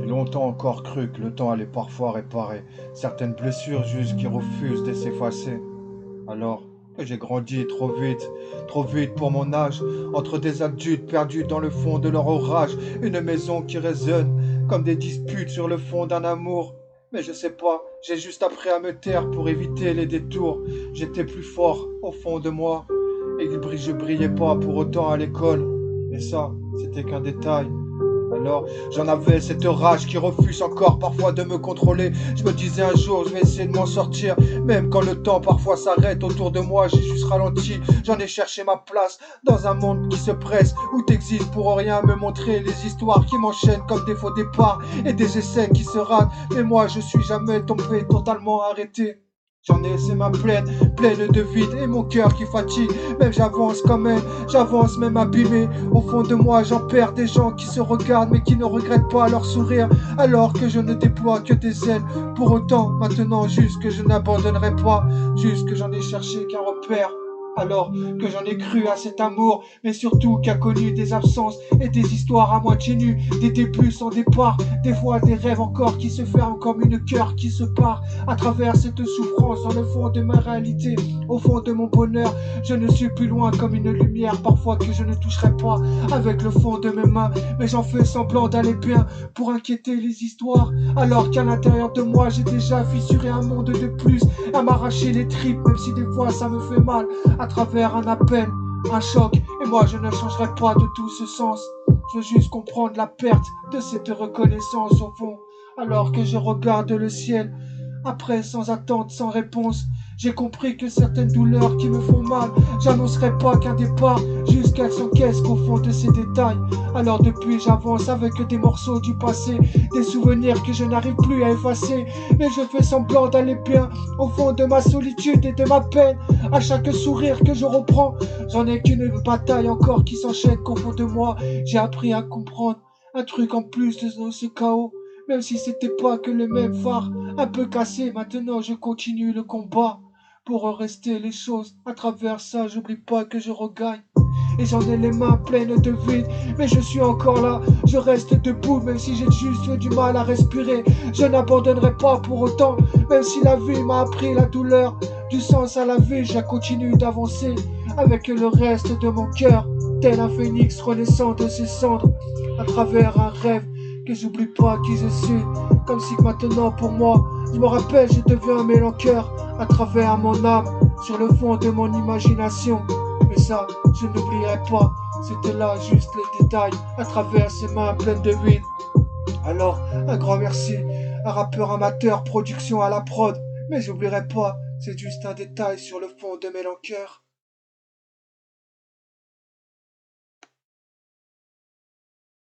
longtemps encore cru que le temps allait parfois réparer certaines blessures juste qui refusent de s'effacer. Alors que j'ai grandi trop vite pour mon âge, entre des adultes perdus dans le fond de leur orage, une maison qui résonne comme des disputes sur le fond d'un amour. Mais je sais pas, j'ai juste appris à me taire pour éviter les détours. J'étais plus fort au fond de moi, et je brillais pas pour autant à l'école. Mais ça, c'était qu'un détail. Alors, j'en avais cette rage qui refuse encore parfois de me contrôler. Je me disais un jour, je vais essayer de m'en sortir. Même quand le temps parfois s'arrête autour de moi, j'ai juste ralenti. J'en ai cherché ma place dans un monde qui se presse, où t'existes pour rien me montrer les histoires qui m'enchaînent comme des faux départs et des essais qui se ratent. Mais moi, je suis jamais tombé, totalement arrêté. J'en ai, c'est ma pleine de vide et mon cœur qui fatigue. Même j'avance quand même, j'avance même abîmé. Au fond de moi, j'en perds des gens qui se regardent mais qui ne regrettent pas leur sourire. Alors que je ne déploie que des ailes. Pour autant, maintenant, juste que je n'abandonnerai pas. Juste que j'en ai cherché qu'un repère. Alors que j'en ai cru à cet amour, mais surtout qui a connu des absences et des histoires à moitié nues, des débuts sans départ, des fois des rêves encore qui se ferment comme une cœur qui se part à travers cette souffrance dans le fond de ma réalité, au fond de mon bonheur. Je ne suis plus loin comme une lumière parfois que je ne toucherai pas avec le fond de mes mains, mais j'en fais semblant d'aller bien pour inquiéter les histoires, alors qu'à l'intérieur de moi j'ai déjà fissuré un monde de plus, à m'arracher les tripes même si des fois ça me fait mal, à travers un appel, un choc, et moi je ne changerai pas de tout ce sens. Je veux juste comprendre la perte de cette reconnaissance au fond, alors que je regarde le ciel, après sans attente, sans réponse. J'ai compris que certaines douleurs qui me font mal, j'annoncerai pas qu'un départ, jusqu'à s'encaisse qu'au fond de ces détails. Alors depuis j'avance avec des morceaux du passé, des souvenirs que je n'arrive plus à effacer. Mais je fais semblant d'aller bien, au fond de ma solitude et de ma peine. À chaque sourire que je reprends, j'en ai qu'une bataille encore qui s'enchaîne qu'au fond de moi. J'ai appris à comprendre un truc en plus de ce chaos. Même si c'était pas que le même phare, un peu cassé, maintenant je continue le combat. Pour rester les choses, à travers ça, j'oublie pas que je regagne. Et j'en ai les mains pleines de vide, mais je suis encore là, je reste debout, même si j'ai juste du mal à respirer. Je n'abandonnerai pas pour autant, même si la vie m'a appris la douleur. Du sens à la vie, je continue d'avancer, avec le reste de mon cœur, tel un phénix renaissant de ses cendres, à travers un rêve que j'oublie pas qui je suis. Comme si maintenant pour moi, je me rappelle, je deviens un mélancoeur à travers mon âme, sur le fond de mon imagination. Mais ça, je n'oublierai pas, c'était là juste les détails, à travers ces mains pleines de vide. Alors, un grand merci, un rappeur amateur, production à la prod. Mais j'oublierai pas, c'est juste un détail sur le fond de mes cœurs.